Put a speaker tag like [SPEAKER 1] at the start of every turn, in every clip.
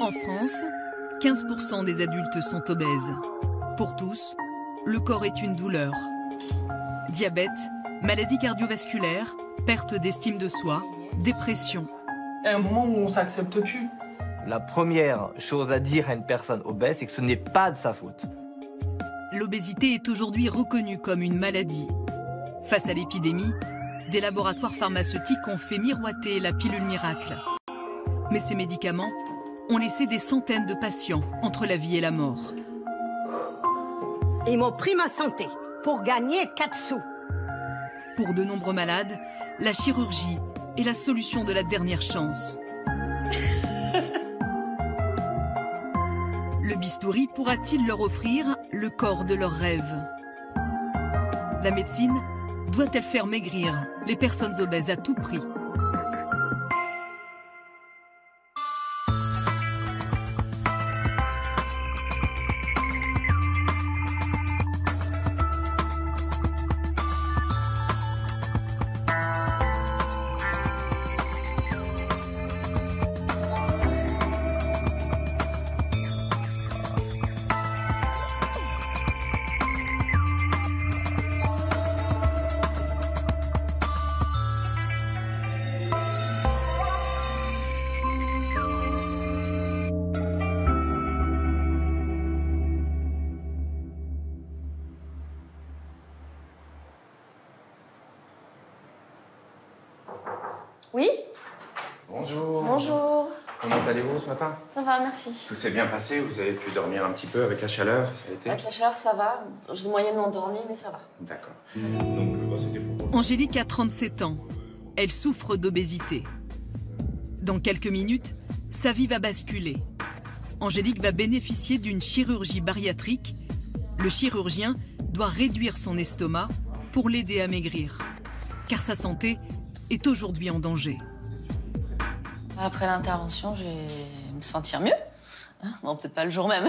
[SPEAKER 1] En France, 15% des adultes sont obèses. Pour tous, le corps est une douleur. Diabète, maladie cardiovasculaire, perte d'estime de soi, dépression.
[SPEAKER 2] Il y a un moment où on ne s'accepte plus.
[SPEAKER 3] La première chose à dire à une personne obèse, c'est que ce n'est pas de sa faute.
[SPEAKER 1] L'obésité est aujourd'hui reconnue comme une maladie. Face à l'épidémie, des laboratoires pharmaceutiques ont fait miroiter la pilule miracle. Mais ces médicaments ont laissé des centaines de patients entre la vie et la mort.
[SPEAKER 4] Ils m'ont pris ma santé pour gagner 4 sous.
[SPEAKER 1] Pour de nombreux malades, la chirurgie est la solution de la dernière chance. Le bistouri pourra-t-il leur offrir le corps de leurs rêves? La médecine doit-elle faire maigrir les personnes obèses à tout prix?
[SPEAKER 5] Oui?
[SPEAKER 6] Bonjour.
[SPEAKER 5] Bonjour.
[SPEAKER 6] Comment allez-vous ce matin?
[SPEAKER 5] Ça va, merci.
[SPEAKER 6] Tout s'est bien passé, vous avez pu dormir un petit peu avec la chaleur, ça a été?
[SPEAKER 5] Avec la chaleur, ça va. J'ai moyennement dormi, mais ça va.
[SPEAKER 6] D'accord. Donc, c'était pour...
[SPEAKER 1] Angélique a 37 ans. Elle souffre d'obésité. Dans quelques minutes, sa vie va basculer. Angélique va bénéficier d'une chirurgie bariatrique. Le chirurgien doit réduire son estomac pour l'aider à maigrir. Car sa santé est aujourd'hui en danger.
[SPEAKER 5] Après l'intervention, je vais me sentir mieux. Bon, peut-être pas le jour même,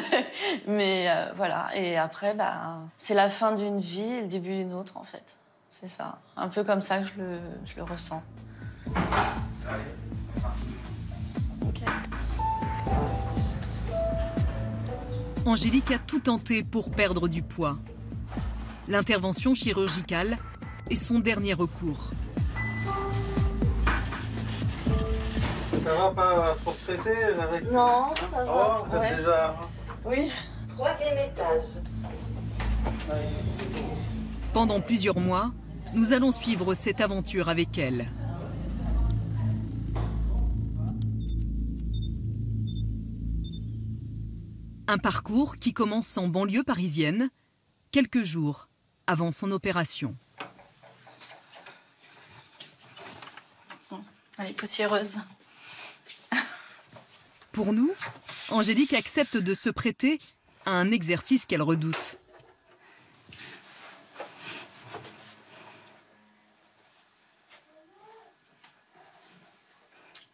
[SPEAKER 5] mais voilà. Et après, c'est la fin d'une vie et le début d'une autre, en fait. C'est ça. Un peu comme ça que je le ressens. Okay.
[SPEAKER 1] Angélique a tout tenté pour perdre du poids. L'intervention chirurgicale est son dernier recours.
[SPEAKER 7] Ça va, pas trop stressé avec...
[SPEAKER 5] Non, ça va.
[SPEAKER 7] Oh, vous êtes déjà...
[SPEAKER 5] Oui.
[SPEAKER 8] 3e étage.
[SPEAKER 1] Pendant plusieurs mois, nous allons suivre cette aventure avec elle. Un parcours qui commence en banlieue parisienne, quelques jours avant son opération.
[SPEAKER 5] Elle est poussiéreuse.
[SPEAKER 1] Pour nous, Angélique accepte de se prêter à un exercice qu'elle redoute.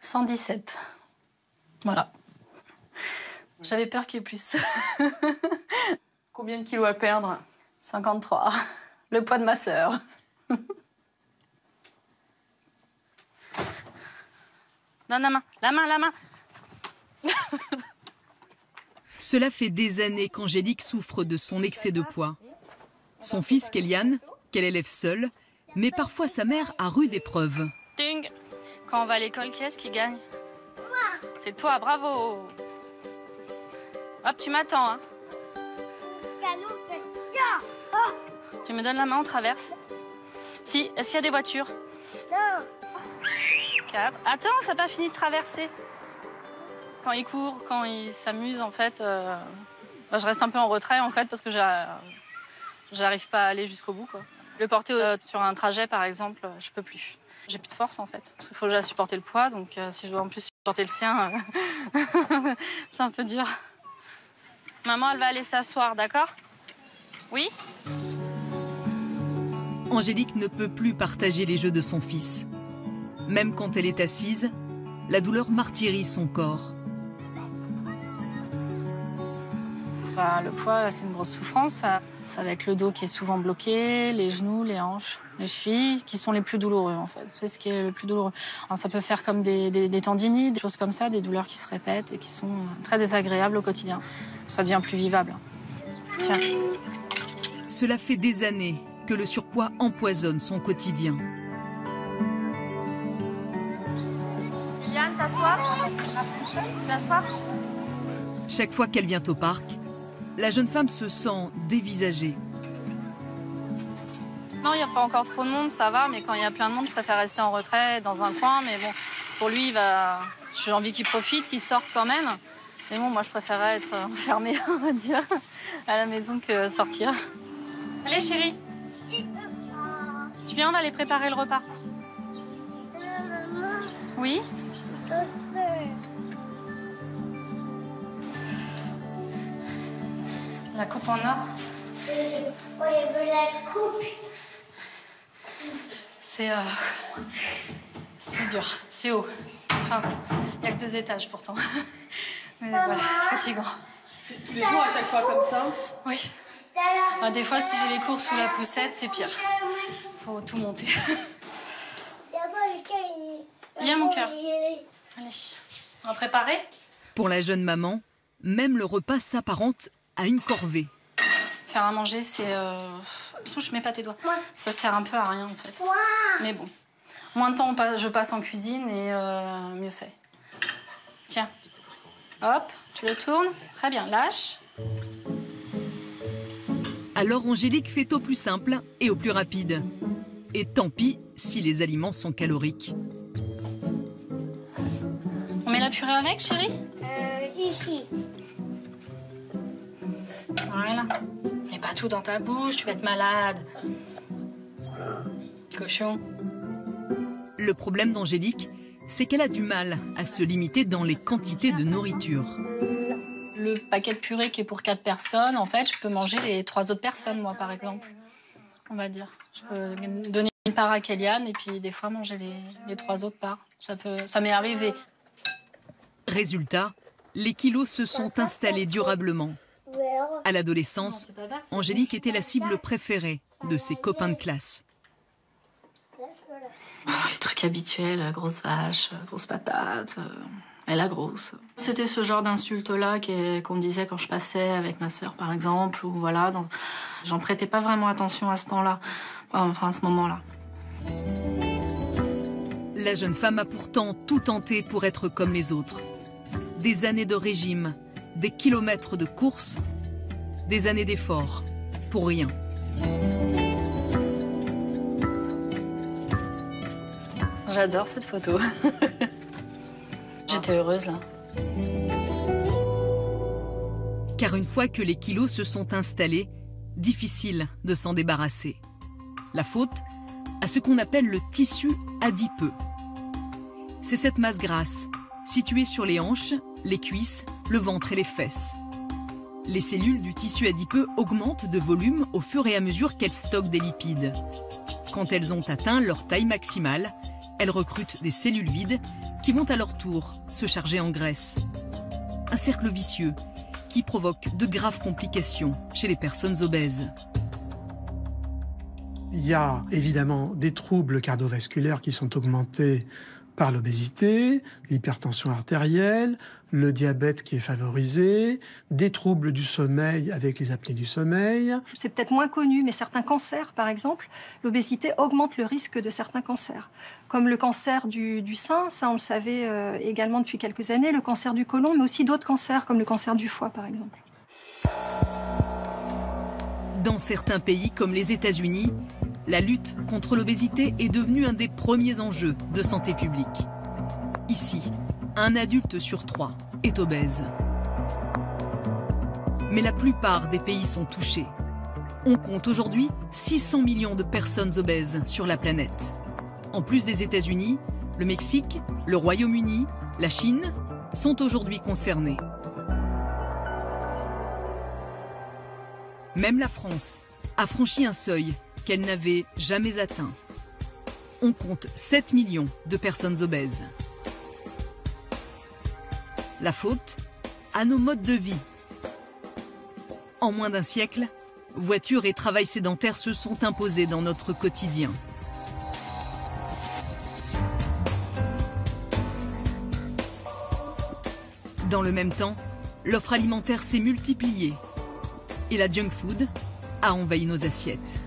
[SPEAKER 5] « 117. Voilà. J'avais peur qu'il y ait plus. Combien de kilos à perdre? 53. Le poids de ma sœur. Donne la main, la main, la main.
[SPEAKER 1] Cela fait des années qu'Angélique souffre de son excès de poids. Son fils, Kélian, qu'elle élève seule, met parfois sa mère à rude épreuve.
[SPEAKER 5] Ding. Quand on va à l'école, qui est-ce qui gagne? C'est toi, bravo. Hop, tu m'attends, hein. Tu me donnes la main, on traverse. Si, est-ce qu'il y a des voitures? Non. 4. Attends, ça n'a pas fini de traverser. Quand il court, quand il s'amuse, en fait, je reste un peu en retrait, en fait, parce que j'arrive pas à aller jusqu'au bout, quoi. Le porter sur un trajet, par exemple, je peux plus. J'ai plus de force, en fait, parce qu'il faut déjà supporter le poids, donc si je dois en plus supporter le sien, c'est un peu dur. Maman, elle va aller s'asseoir, d'accord? Oui?
[SPEAKER 1] Angélique ne peut plus partager les jeux de son fils. Même quand elle est assise, la douleur martyrise son corps.
[SPEAKER 5] Bah, le poids, c'est une grosse souffrance. Ça va être le dos qui est souvent bloqué, les genoux, les hanches, les chevilles, qui sont les plus douloureux, en fait. C'est ce qui est le plus douloureux. Alors, ça peut faire comme des tendinites, des choses comme ça, des douleurs qui se répètent et qui sont très désagréables au quotidien. Ça devient plus vivable. Tiens.
[SPEAKER 1] Cela fait des années que le surpoids empoisonne son quotidien.
[SPEAKER 5] Yann, t'as soif? Tu as soif?
[SPEAKER 1] Chaque fois qu'elle vient au parc, la jeune femme se sent dévisagée.
[SPEAKER 5] Non, il n'y a pas encore trop de monde, ça va, mais quand il y a plein de monde, je préfère rester en retrait, dans un coin. Mais bon, pour lui, j'ai envie qu'il profite, qu'il sorte quand même. Mais bon, moi, je préférerais être enfermée, on va dire, à la maison que sortir. Allez, chérie. Tu viens, on va aller préparer le repas. Oui? La coupe en or. C'est dur, c'est haut. Enfin, il n'y a que 2 étages pourtant. Mais voilà, fatigant.
[SPEAKER 2] C'est tous les jours à chaque fois comme ça?
[SPEAKER 5] Oui. Ah, des fois, si j'ai les cours sous la poussette, c'est pire. Faut tout monter. Viens, mon cœur. Allez, on va préparer?
[SPEAKER 1] Pour la jeune maman, même le repas s'apparente à une corvée.
[SPEAKER 5] Faire à manger, c'est... Touche, mets pas tes doigts. Ça sert un peu à rien, en fait. Mais bon, moins de temps je passe en cuisine et mieux c'est. Tiens. Hop, tu le tournes. Très bien, lâche.
[SPEAKER 1] Alors Angélique fait au plus simple et au plus rapide. Et tant pis si les aliments sont caloriques.
[SPEAKER 5] On met la purée avec, chérie?
[SPEAKER 8] Ici.
[SPEAKER 5] Voilà. Mets pas tout dans ta bouche, tu vas être malade. Cochon.
[SPEAKER 1] Le problème d'Angélique, c'est qu'elle a du mal à se limiter dans les quantités de nourriture.
[SPEAKER 5] Le paquet de purée qui est pour 4 personnes, en fait, je peux manger les 3 autres personnes, moi, par exemple. On va dire. Je peux donner une part à Kéliane et puis des fois manger les 3 autres parts. Ça m'est arrivé.
[SPEAKER 1] Résultat, les kilos se sont installés durablement. À l'adolescence, Angélique était la cible préférée de ses copains de classe.
[SPEAKER 5] Les trucs habituels, grosse vache, grosse patate, et la grosse. C'était ce genre d'insulte-là qu'on disait quand je passais avec ma sœur, par exemple, ou voilà. J'en prêtais pas vraiment attention à ce temps-là, enfin à ce moment-là.
[SPEAKER 1] La jeune femme a pourtant tout tenté pour être comme les autres. Des années de régime, des kilomètres de course, des années d'efforts, pour rien.
[SPEAKER 5] J'adore cette photo. J'étais heureuse, là.
[SPEAKER 1] Car une fois que les kilos se sont installés, difficile de s'en débarrasser. La faute à ce qu'on appelle le tissu adipeux. C'est cette masse grasse, située sur les hanches, les cuisses, le ventre et les fesses. Les cellules du tissu adipeux augmentent de volume au fur et à mesure qu'elles stockent des lipides. Quand elles ont atteint leur taille maximale, elles recrutent des cellules vides qui vont à leur tour se charger en graisse. Un cercle vicieux qui provoque de graves complications chez les personnes obèses.
[SPEAKER 9] Il y a évidemment des troubles cardiovasculaires qui sont augmentés par l'obésité, l'hypertension artérielle, le diabète qui est favorisé, des troubles du sommeil avec les apnées du sommeil.
[SPEAKER 10] C'est peut-être moins connu, mais certains cancers, par exemple, l'obésité augmente le risque de certains cancers. Comme le cancer du sein, ça on le savait également depuis quelques années, le cancer du côlon, mais aussi d'autres cancers, comme le cancer du foie, par exemple.
[SPEAKER 1] Dans certains pays, comme les États-Unis, la lutte contre l'obésité est devenue un des premiers enjeux de santé publique. Ici, un adulte sur 3 est obèse. Mais la plupart des pays sont touchés. On compte aujourd'hui 600 millions de personnes obèses sur la planète. En plus des États-Unis, le Mexique, le Royaume-Uni, la Chine sont aujourd'hui concernés. Même la France a franchi un seuil qu'elle n'avait jamais atteint. On compte 7 millions de personnes obèses. La faute à nos modes de vie. En moins d'un siècle, voiture et travail sédentaire se sont imposés dans notre quotidien. Dans le même temps, l'offre alimentaire s'est multipliée et la junk food a envahi nos assiettes.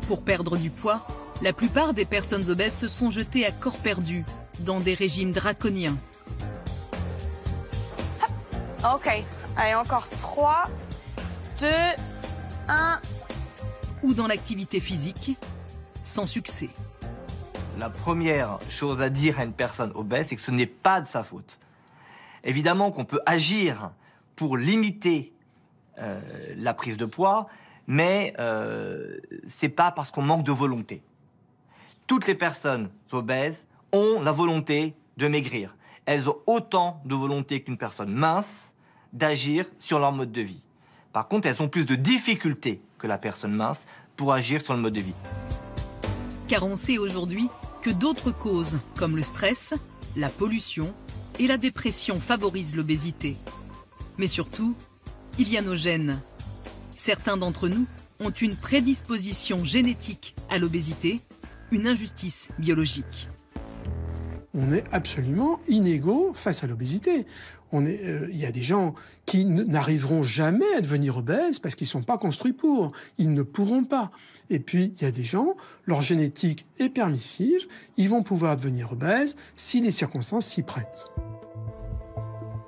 [SPEAKER 1] Pour perdre du poids, la plupart des personnes obèses se sont jetées à corps perdu dans des régimes draconiens.
[SPEAKER 8] Ok, allez, encore 3, 2, 1.
[SPEAKER 1] Ou dans l'activité physique, sans succès.
[SPEAKER 3] La première chose à dire à une personne obèse, c'est que ce n'est pas de sa faute. Évidemment qu'on peut agir pour limiter la prise de poids, mais c'est pas parce qu'on manque de volonté. Toutes les personnes obèses ont la volonté de maigrir. Elles ont autant de volonté qu'une personne mince d'agir sur leur mode de vie. Par contre, elles ont plus de difficultés que la personne mince pour agir sur le mode de vie.
[SPEAKER 1] Car on sait aujourd'hui que d'autres causes, comme le stress, la pollution et la dépression favorisent l'obésité. Mais surtout, il y a nos gènes. Certains d'entre nous ont une prédisposition génétique à l'obésité, une injustice biologique.
[SPEAKER 9] On est absolument inégaux face à l'obésité. Il y a des gens qui n'arriveront jamais à devenir obèses parce qu'ils ne sont pas construits pour. Ils ne pourront pas. Et puis, il y a des gens, leur génétique est permissive, ils vont pouvoir devenir obèses si les circonstances s'y prêtent.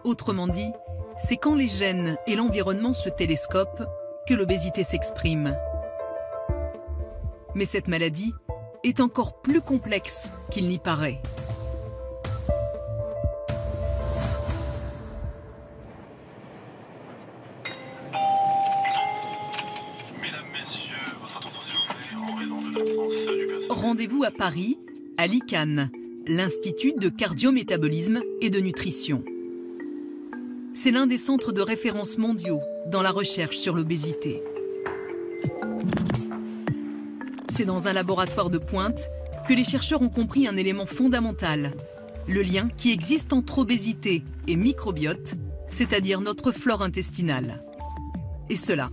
[SPEAKER 1] Autrement dit, c'est quand les gènes et l'environnement se télescopent que l'obésité s'exprime. Mais cette maladie est encore plus complexe qu'il n'y paraît. Rendez-vous à Paris, à l'ICAN, l'Institut de cardiométabolisme et de nutrition. C'est l'un des centres de référence mondiaux dans la recherche sur l'obésité. C'est dans un laboratoire de pointe que les chercheurs ont compris un élément fondamental, le lien qui existe entre obésité et microbiote, c'est-à-dire notre flore intestinale. Et cela,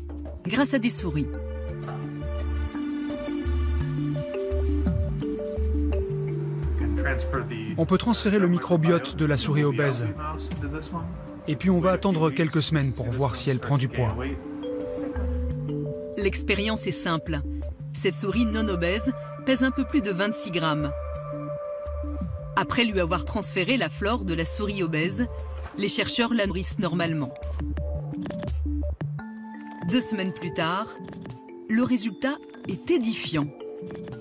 [SPEAKER 1] grâce à des souris.
[SPEAKER 11] On peut transférer le microbiote de la souris obèse. Et puis on va attendre quelques semaines pour voir si elle prend du poids.
[SPEAKER 1] L'expérience est simple. Cette souris non obèse pèse un peu plus de 26 grammes. Après lui avoir transféré la flore de la souris obèse, les chercheurs la nourrissent normalement. 2 semaines plus tard, le résultat est édifiant.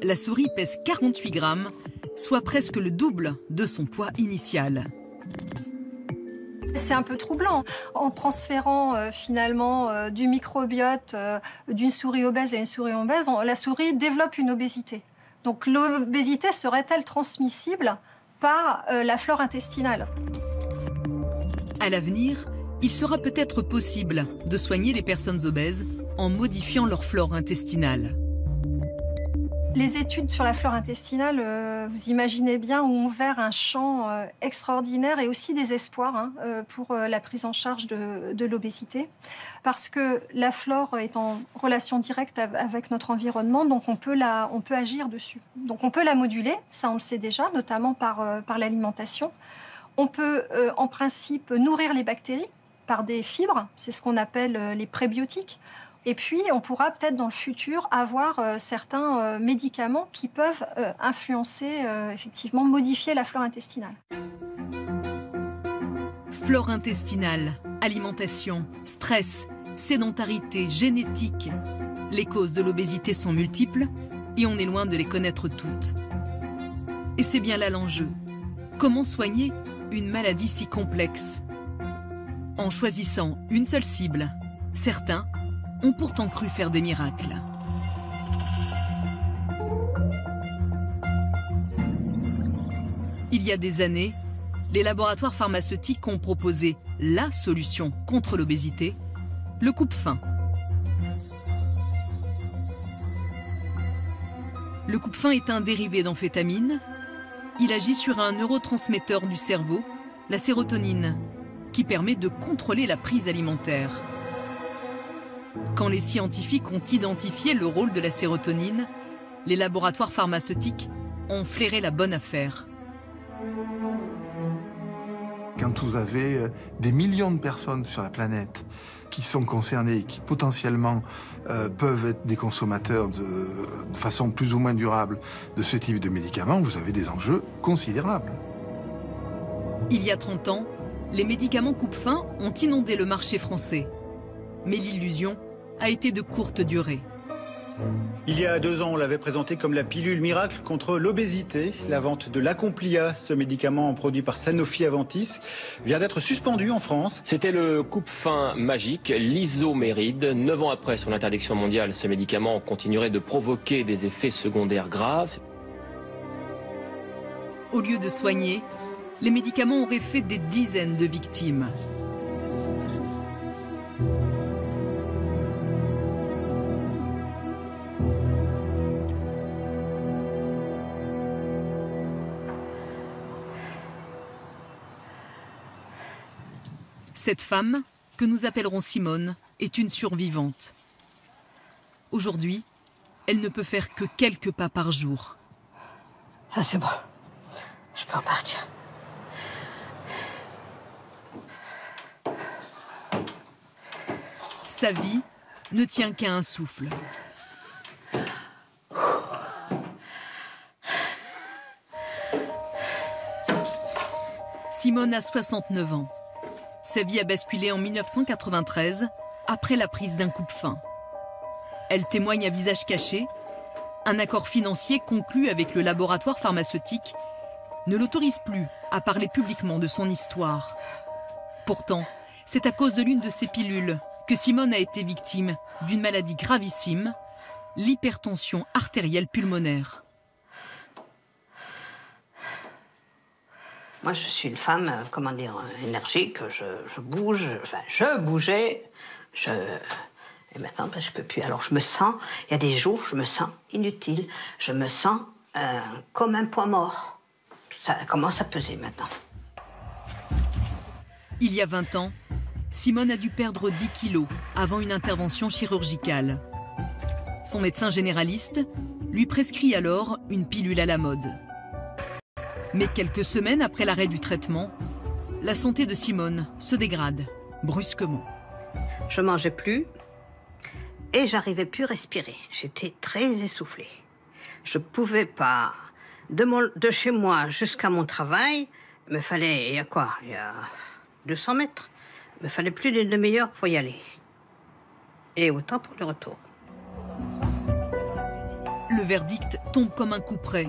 [SPEAKER 1] La souris pèse 48 grammes, soit presque le double de son poids initial.
[SPEAKER 10] C'est un peu troublant. En transférant finalement du microbiote d'une souris obèse à une souris obèse, la souris développe une obésité. Donc l'obésité serait-elle transmissible par la flore intestinale?
[SPEAKER 1] À l'avenir, il sera peut-être possible de soigner les personnes obèses en modifiant leur flore intestinale.
[SPEAKER 10] Les études sur la flore intestinale, vous imaginez bien, ont ouvert un champ extraordinaire et aussi des espoirs pour la prise en charge de l'obésité. Parce que la flore est en relation directe avec notre environnement, donc on peut agir dessus. Donc on peut la moduler, ça on le sait déjà, notamment par l'alimentation. On peut en principe nourrir les bactéries par des fibres, c'est ce qu'on appelle les prébiotiques. Et puis, on pourra peut-être dans le futur avoir certains médicaments qui peuvent influencer, effectivement, modifier la flore intestinale.
[SPEAKER 1] Flore intestinale, alimentation, stress, sédentarité, génétique. Les causes de l'obésité sont multiples et on est loin de les connaître toutes. Et c'est bien là l'enjeu. Comment soigner une maladie si complexe? En choisissant une seule cible, certains ont pourtant cru faire des miracles. Il y a des années, les laboratoires pharmaceutiques ont proposé la solution contre l'obésité, le coupe-faim. Le coupe-faim est un dérivé d'amphétamine. Il agit sur un neurotransmetteur du cerveau, la sérotonine. qui permet de contrôler la prise alimentaire. Quand les scientifiques ont identifié le rôle de la sérotonine, les laboratoires pharmaceutiques ont flairé la bonne affaire.
[SPEAKER 12] Quand vous avez des millions de personnes sur la planète qui sont concernées et qui potentiellement peuvent être des consommateurs de façon plus ou moins durable de ce type de médicaments, vous avez des enjeux considérables.
[SPEAKER 1] Il y a 30 ans, les médicaments coupe-faim ont inondé le marché français. Mais l'illusion a été de courte durée.
[SPEAKER 13] Il y a 2 ans, on l'avait présenté comme la pilule miracle contre l'obésité. La vente de l'Acomplia, ce médicament produit par Sanofi Aventis, vient d'être suspendue en France.
[SPEAKER 14] C'était le coupe-faim magique, l'isoméride. 9 ans après son interdiction mondiale, ce médicament continuerait de provoquer des effets secondaires graves.
[SPEAKER 1] Au lieu de soigner, les médicaments auraient fait des dizaines de victimes. Cette femme, que nous appellerons Simone, est une survivante. Aujourd'hui, elle ne peut faire que quelques pas par jour.
[SPEAKER 4] Ah, c'est bon. Je peux repartir.
[SPEAKER 1] Sa vie ne tient qu'à un souffle. Simone a 69 ans. Sa vie a basculé en 1993, après la prise d'un coupe-faim. Elle témoigne à visage caché. Un accord financier conclu avec le laboratoire pharmaceutique ne l'autorise plus à parler publiquement de son histoire. Pourtant, c'est à cause de l'une de ces pilules que Simone a été victime d'une maladie gravissime, l'hypertension artérielle pulmonaire.
[SPEAKER 4] Moi, je suis une femme, énergique, je bouge, je bougeais, et maintenant, je peux plus. Alors, je me sens, il y a des jours, je me sens inutile, je me sens comme un poids mort. Ça commence à peser maintenant.
[SPEAKER 1] Il y a 20 ans, Simone a dû perdre 10 kilos avant une intervention chirurgicale. Son médecin généraliste lui prescrit alors une pilule à la mode. Mais quelques semaines après l'arrêt du traitement, la santé de Simone se dégrade brusquement.
[SPEAKER 4] Je mangeais plus et j'arrivais plus à respirer. J'étais très essoufflée. Je pouvais pas. De chez moi jusqu'à mon travail, il me fallait, il y a 200 mètres. Il me fallait plus d'une demi-heure pour y aller. Et autant pour le retour.
[SPEAKER 1] Le verdict tombe comme un coup près.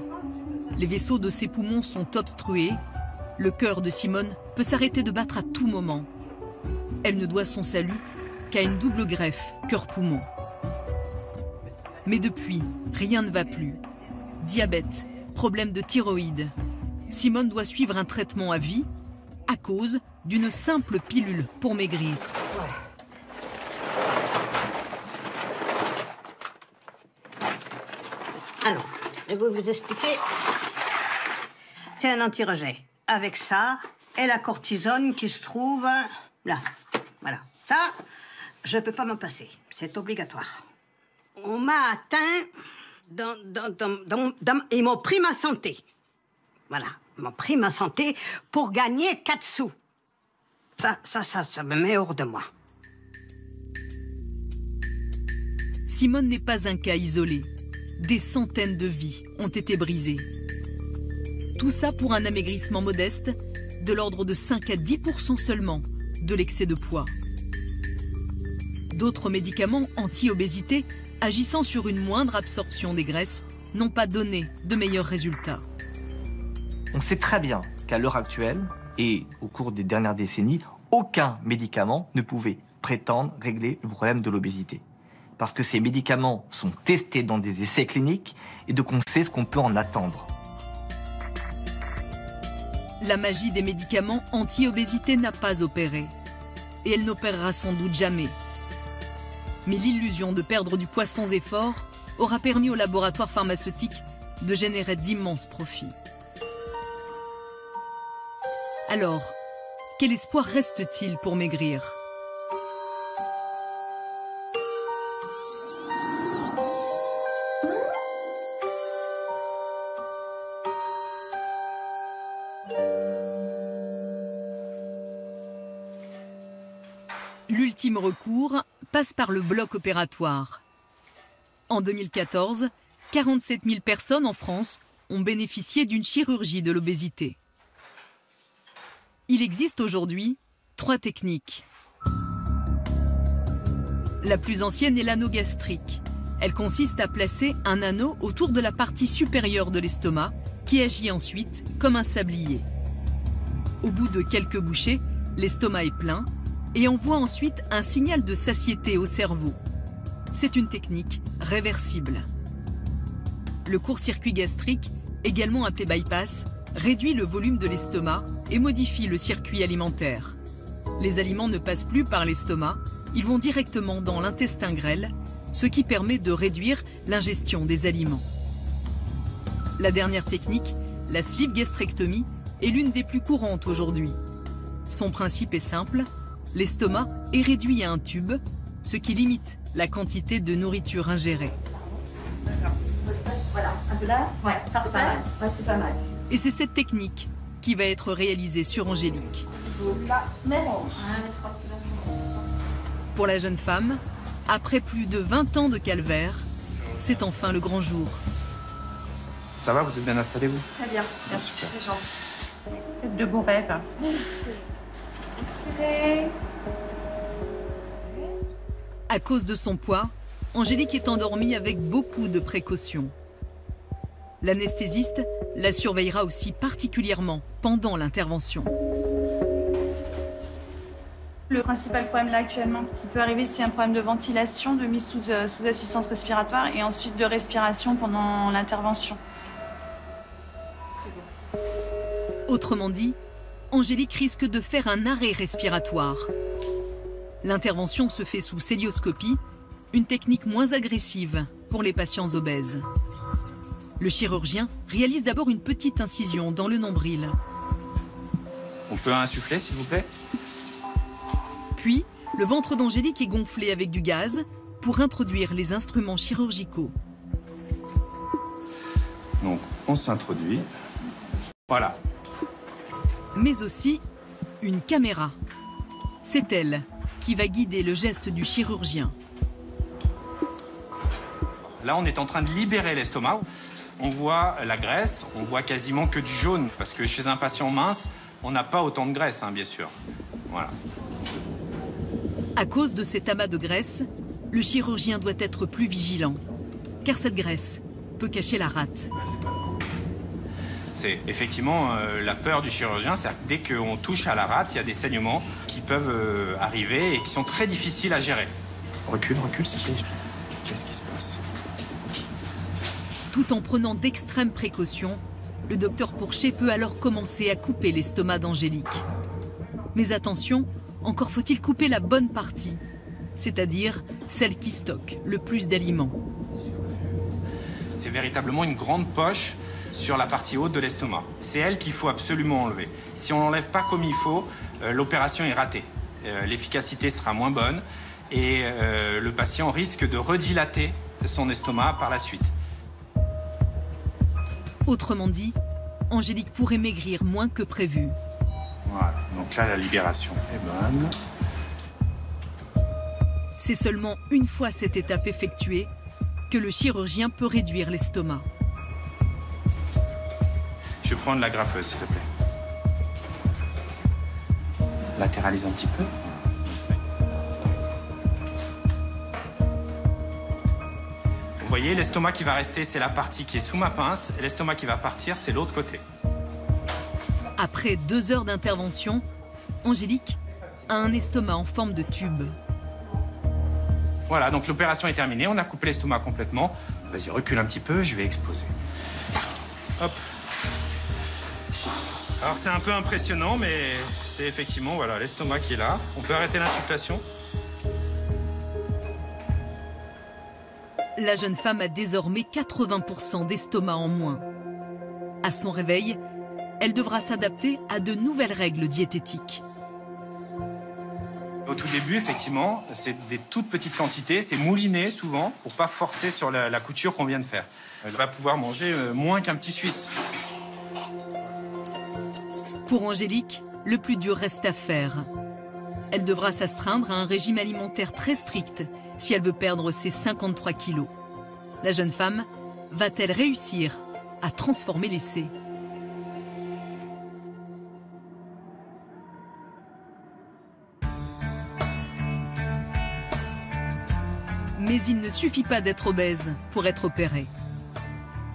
[SPEAKER 1] Les vaisseaux de ses poumons sont obstrués. Le cœur de Simone peut s'arrêter de battre à tout moment. Elle ne doit son salut qu'à une double greffe cœur-poumon. Mais depuis, rien ne va plus. Diabète, problème de thyroïde. Simone doit suivre un traitement à vie à cause d'une simple pilule pour maigrir.
[SPEAKER 4] Alors, je vais vous expliquer. C'est un anti-rejet. Avec ça, et la cortisone qui se trouve là. Voilà. Ça, je ne peux pas m'en passer. C'est obligatoire. On m'a atteint ils m'ont pris ma santé. Voilà. Ils m'ont pris ma santé pour gagner 4 sous. Ça me met hors de moi.
[SPEAKER 1] Simone n'est pas un cas isolé. Des centaines de vies ont été brisées. Tout ça pour un amaigrissement modeste, de l'ordre de 5 à 10% seulement de l'excès de poids. D'autres médicaments anti-obésité, agissant sur une moindre absorption des graisses, n'ont pas donné de meilleurs résultats.
[SPEAKER 3] On sait très bien qu'à l'heure actuelle, et au cours des dernières décennies, aucun médicament ne pouvait prétendre régler le problème de l'obésité. Parce que ces médicaments sont testés dans des essais cliniques et donc on sait ce qu'on peut en attendre.
[SPEAKER 1] La magie des médicaments anti-obésité n'a pas opéré. Et elle n'opérera sans doute jamais. Mais l'illusion de perdre du poids sans effort aura permis aux laboratoires pharmaceutiques de générer d'immenses profits. Alors, quel espoir reste-t-il pour maigrir? L'ultime recours passe par le bloc opératoire. En 2014, 47 000 personnes en France ont bénéficié d'une chirurgie de l'obésité. Il existe aujourd'hui 3 techniques. La plus ancienne est l'anneau gastrique. Elle consiste à placer un anneau autour de la partie supérieure de l'estomac qui agit ensuite comme un sablier. Au bout de quelques bouchées, l'estomac est plein et envoie ensuite un signal de satiété au cerveau. C'est une technique réversible. Le court-circuit gastrique, également appelé bypass, réduit le volume de l'estomac et modifie le circuit alimentaire. Les aliments ne passent plus par l'estomac, ils vont directement dans l'intestin grêle, ce qui permet de réduire l'ingestion des aliments. La dernière technique, la sleeve gastrectomie, est l'une des plus courantes aujourd'hui. Son principe est simple, l'estomac est réduit à un tube, ce qui limite la quantité de nourriture ingérée.
[SPEAKER 15] Voilà, un peu là. Ouais, parfait. Ouais, c'est pas mal.
[SPEAKER 1] Et c'est cette technique qui va être réalisée sur Angélique.
[SPEAKER 15] Merci.
[SPEAKER 1] Pour la jeune femme, après plus de 20 ans de calvaire, c'est enfin le grand jour.
[SPEAKER 6] Ça va, vous êtes bien installé, vous?
[SPEAKER 15] Très bien, merci, c'est gentil. Faites de beaux rêves. Inspirez.
[SPEAKER 1] À cause de son poids, Angélique est endormie avec beaucoup de précautions. L'anesthésiste la surveillera aussi particulièrement pendant l'intervention.
[SPEAKER 5] Le principal problème là actuellement qui peut arriver, c'est un problème de ventilation, de mise sous assistance respiratoire et ensuite de respiration pendant l'intervention.
[SPEAKER 1] Autrement dit, Angélique risque de faire un arrêt respiratoire. L'intervention se fait sous cœlioscopie, une technique moins agressive pour les patients obèses. Le chirurgien réalise d'abord une petite incision dans le nombril.
[SPEAKER 6] On peut insuffler, s'il vous plaît?
[SPEAKER 1] Puis, le ventre d'Angélique est gonflé avec du gaz pour introduire les instruments chirurgicaux.
[SPEAKER 6] Donc, on s'introduit. Voilà.
[SPEAKER 1] Mais aussi une caméra. C'est elle qui va guider le geste du chirurgien.
[SPEAKER 6] Là, on est en train de libérer l'estomac. On voit la graisse, on voit quasiment que du jaune, parce que chez un patient mince, on n'a pas autant de graisse, hein, bien sûr. Voilà.
[SPEAKER 1] À cause de cet amas de graisse, le chirurgien doit être plus vigilant, car cette graisse peut cacher la rate.
[SPEAKER 6] C'est effectivement la peur du chirurgien, c'est que dès qu'on touche à la rate, il y a des saignements qui peuvent arriver et qui sont très difficiles à gérer. Recule, s'il te plaît. Qu'est-ce qui se passe?
[SPEAKER 1] Tout en prenant d'extrêmes précautions, le docteur Pourchet peut alors commencer à couper l'estomac d'Angélique. Mais attention, encore faut-il couper la bonne partie, c'est-à-dire celle qui stocke le plus d'aliments.
[SPEAKER 6] C'est véritablement une grande poche sur la partie haute de l'estomac. C'est elle qu'il faut absolument enlever. Si on l'enlève pas comme il faut, l'opération est ratée. L'efficacité sera moins bonne et le patient risque de redilater son estomac par la suite.
[SPEAKER 1] Autrement dit, Angélique pourrait maigrir moins que prévu.
[SPEAKER 6] Voilà, donc là la libération est bonne.
[SPEAKER 1] C'est seulement une fois cette étape effectuée que le chirurgien peut réduire l'estomac.
[SPEAKER 6] Je vais prendre la graffeuse, s'il te plaît. Latéralise un petit peu. Vous voyez, l'estomac qui va rester, c'est la partie qui est sous ma pince, et l'estomac qui va partir, c'est l'autre côté.
[SPEAKER 1] Après 2 heures d'intervention, Angélique a un estomac en forme de tube.
[SPEAKER 6] Voilà, donc l'opération est terminée, on a coupé l'estomac complètement. Vas-y, recule un petit peu, je vais exposer. Hop. Alors c'est un peu impressionnant, mais c'est effectivement voilà, l'estomac qui est là. On peut arrêter l'insufflation.
[SPEAKER 1] La jeune femme a désormais 80% d'estomac en moins. À son réveil, elle devra s'adapter à de nouvelles règles diététiques.
[SPEAKER 6] Au tout début, effectivement, c'est des toutes petites quantités, c'est mouliné souvent pour pas forcer sur la couture qu'on vient de faire. Elle va pouvoir manger moins qu'un petit Suisse.
[SPEAKER 1] Pour Angélique, le plus dur reste à faire. Elle devra s'astreindre à un régime alimentaire très strict si elle veut perdre ses 53 kilos. La jeune femme va-t-elle réussir à transformer l'essai ? Mais il ne suffit pas d'être obèse pour être opéré.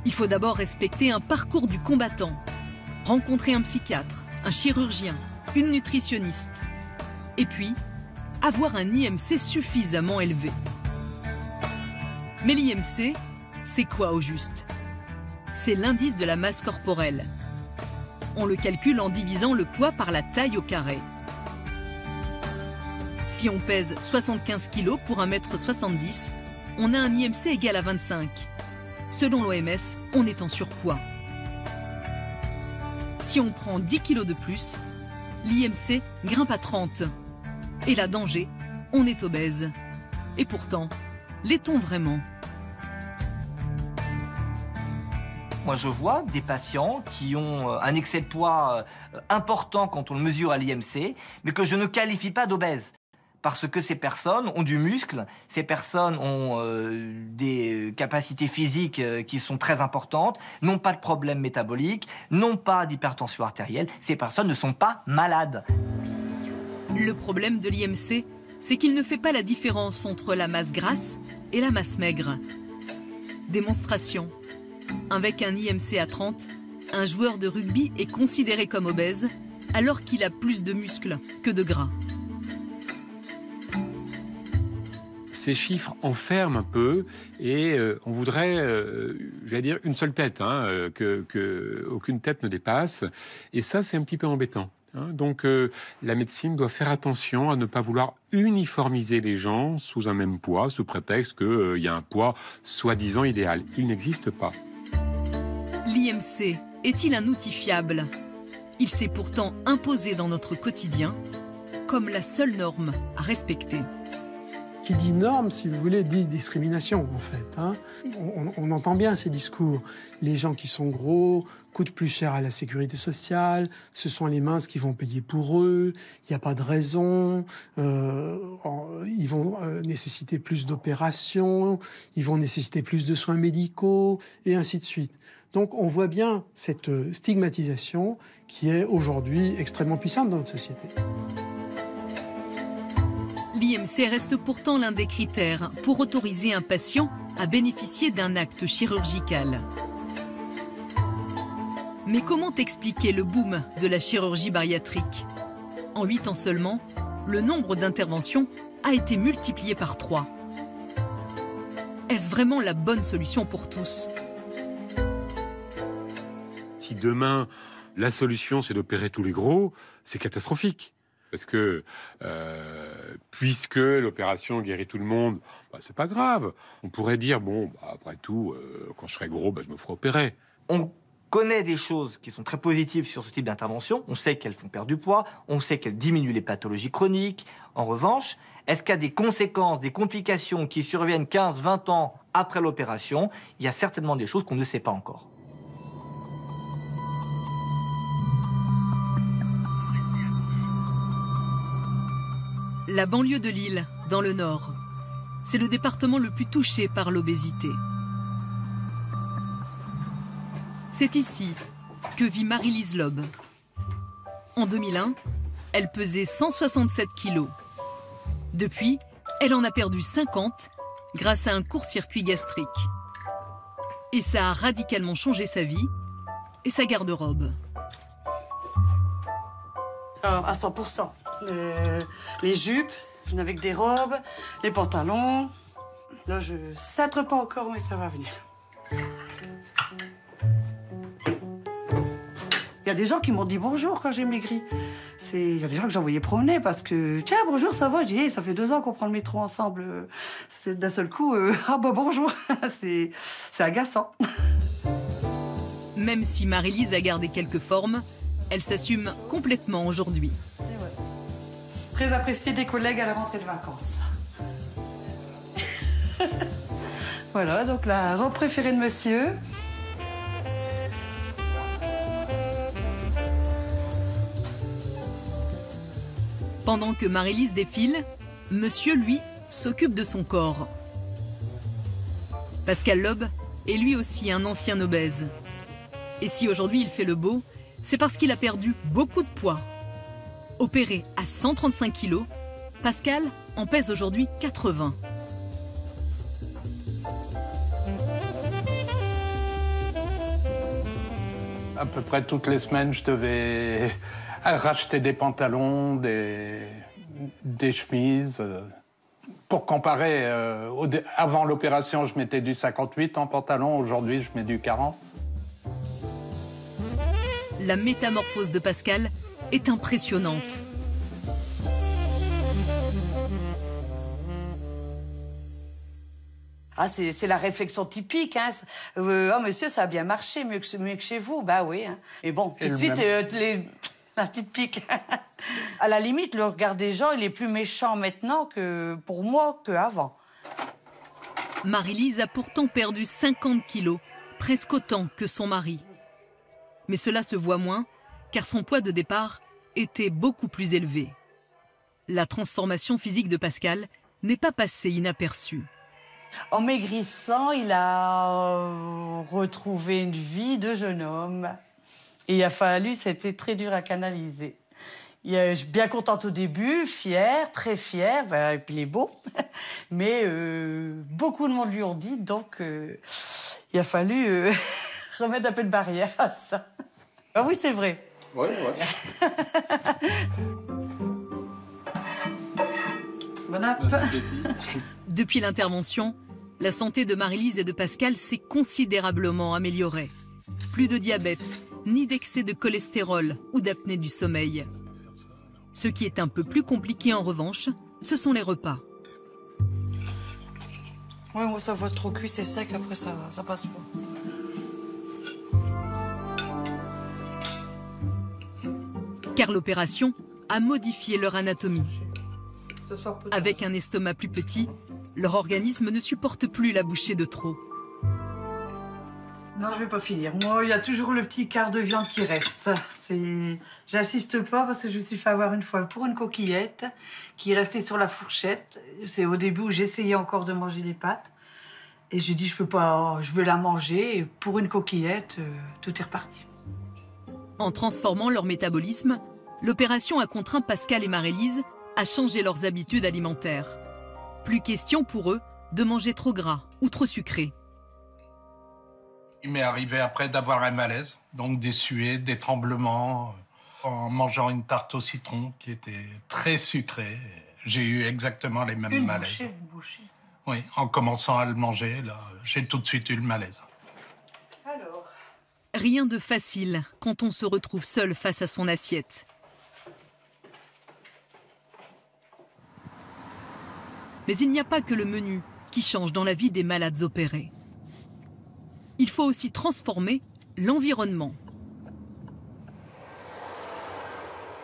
[SPEAKER 1] Il faut d'abord respecter un parcours du combattant, rencontrer un psychiatre, un chirurgien, une nutritionniste, et puis avoir un IMC suffisamment élevé. Mais l'IMC, c'est quoi au juste? C'est l'indice de la masse corporelle. On le calcule en divisant le poids par la taille au carré. Si on pèse 75 kg pour 1,70 m, on a un IMC égal à 25. Selon l'OMS, on est en surpoids. Si on prend 10 kg de plus, l'IMC grimpe à 30. Et là, danger, on est obèse. Et pourtant, l'est-on vraiment ?
[SPEAKER 3] Moi, je vois des patients qui ont un excès de poids important quand on le mesure à l'IMC, mais que je ne qualifie pas d'obèse. Parce que ces personnes ont du muscle, ces personnes ont des capacités physiques qui sont très importantes, n'ont pas de problème métabolique, n'ont pas d'hypertension artérielle. Ces personnes ne sont pas malades.
[SPEAKER 1] Le problème de l'IMC, c'est qu'il ne fait pas la différence entre la masse grasse et la masse maigre. Démonstration. Avec un IMC à 30, un joueur de rugby est considéré comme obèse alors qu'il a plus de muscles que de gras.
[SPEAKER 16] Ces chiffres enferment un peu et on voudrait, j'allais dire, une seule tête, qu'aucune tête ne dépasse. Et ça, c'est un petit peu embêtant. Donc la médecine doit faire attention à ne pas vouloir uniformiser les gens sous un même poids, sous prétexte qu'il y a un poids soi-disant idéal. Il n'existe pas.
[SPEAKER 1] L'IMC est-il un outil fiable? Il s'est pourtant imposé dans notre quotidien comme la seule norme à respecter.
[SPEAKER 9] Qui dit norme, si vous voulez, dit discrimination, en fait. On entend bien ces discours. Les gens qui sont gros coûtent plus cher à la sécurité sociale, ce sont les minces qui vont payer pour eux, il n'y a pas de raison, ils vont nécessiter plus d'opérations, ils vont nécessiter plus de soins médicaux, et ainsi de suite. Donc on voit bien cette stigmatisation qui est aujourd'hui extrêmement puissante dans notre société.
[SPEAKER 1] L'IMC reste pourtant l'un des critères pour autoriser un patient à bénéficier d'un acte chirurgical. Mais comment expliquer le boom de la chirurgie bariatrique? En 8 ans seulement, le nombre d'interventions a été multiplié par 3. Est-ce vraiment la bonne solution pour tous?
[SPEAKER 16] Si demain, la solution, c'est d'opérer tous les gros, c'est catastrophique. Parce que, puisque l'opération guérit tout le monde, c'est pas grave. On pourrait dire, bon, après tout, quand je serai gros, je me ferai opérer.
[SPEAKER 3] On connaît des choses qui sont très positives sur ce type d'intervention. On sait qu'elles font perdre du poids, on sait qu'elles diminuent les pathologies chroniques. En revanche, est-ce qu'il y a des conséquences, des complications qui surviennent 15, 20 ans après l'opération? Il y a certainement des choses qu'on ne sait pas encore.
[SPEAKER 1] La banlieue de Lille, dans le Nord, c'est le département le plus touché par l'obésité. C'est ici que vit Marie-Lise Loeb. En 2001, elle pesait 167 kilos. Depuis, elle en a perdu 50 grâce à un court-circuit gastrique. Et ça a radicalement changé sa vie et sa garde-robe.
[SPEAKER 17] À 100%. Les jupes, je n'avais que des robes, les pantalons. Là, je satre pas encore, mais ça va venir. Il y a des gens qui m'ont dit bonjour quand j'ai maigri. Il y a des gens que j'envoyais promener parce que, tiens, bonjour, ça va? Je dis, hey, ça fait 2 ans qu'on prend le métro ensemble. D'un seul coup, bonjour. C'est agaçant.
[SPEAKER 1] Même si Marie-Lise a gardé quelques formes, elle s'assume complètement aujourd'hui.
[SPEAKER 17] Très apprécié des collègues à la rentrée de vacances. Voilà, donc la robe préférée de monsieur.
[SPEAKER 1] Pendant que Marie-Lise défile, monsieur, lui, s'occupe de son corps. Pascal Loeb est lui aussi un ancien obèse. Et si aujourd'hui il fait le beau, c'est parce qu'il a perdu beaucoup de poids. Opéré à 135 kilos, Pascal en pèse aujourd'hui 80.
[SPEAKER 7] À peu près toutes les semaines, je devais racheter des pantalons, des chemises. Pour comparer, avant l'opération, je mettais du 58 en pantalon. Aujourd'hui, je mets du 40.
[SPEAKER 1] La métamorphose de Pascal est impressionnante.
[SPEAKER 17] Ah, c'est la réflexion typique. Hein. Oh, monsieur, ça a bien marché, mieux que chez vous. Bah oui. Hein. Et bon, tout de suite, la petite pique. À la limite, le regard des gens, il est plus méchant maintenant que pour moi qu'avant.
[SPEAKER 1] Marie-Lise a pourtant perdu 50 kilos, presque autant que son mari. Mais cela se voit moins, car son poids de départ était beaucoup plus élevé. La transformation physique de Pascal n'est pas passée inaperçue.
[SPEAKER 17] En maigrissant, il a retrouvé une vie de jeune homme. Et il a fallu, c'était très dur à canaliser. Je suis bien contente au début, fière, très fière, et puis il est beau. Mais beaucoup de monde lui ont dit, donc il a fallu remettre un peu de barrière à ça. Ah oui, c'est vrai.
[SPEAKER 7] Oui,
[SPEAKER 17] Bon app.
[SPEAKER 1] Depuis l'intervention, la santé de Marie-Lise et de Pascal s'est considérablement améliorée. Plus de diabète, ni d'excès de cholestérol ou d'apnée du sommeil. Ce qui est un peu plus compliqué en revanche, ce sont les repas.
[SPEAKER 17] Ouais, moi ça va trop cuit, c'est sec, après ça passe pas.
[SPEAKER 1] Car l'opération a modifié leur anatomie. Avec un estomac plus petit, leur organisme ne supporte plus la bouchée de trop.
[SPEAKER 17] Non, je vais pas finir. Moi, il y a toujours le petit quart de viande qui reste. J'insiste pas parce que je me suis fait avoir une fois pour une coquillette qui restait sur la fourchette. C'est au début où j'essayais encore de manger les pâtes. Et j'ai dit, je veux la manger. Et pour une coquillette, tout est reparti.
[SPEAKER 1] En transformant leur métabolisme, l'opération a contraint Pascal et Marie-Lise à changer leurs habitudes alimentaires. Plus question pour eux de manger trop gras ou trop sucré.
[SPEAKER 7] Il m'est arrivé après d'avoir un malaise, donc des suées, des tremblements, en mangeant une tarte au citron qui était très sucrée. J'ai eu exactement les mêmes malaises.
[SPEAKER 17] Une bouchée.
[SPEAKER 7] Oui, en commençant à le manger, là, j'ai tout de suite eu le malaise.
[SPEAKER 17] Alors.
[SPEAKER 1] Rien de facile quand on se retrouve seul face à son assiette. Mais il n'y a pas que le menu qui change dans la vie des malades opérés. Il faut aussi transformer l'environnement.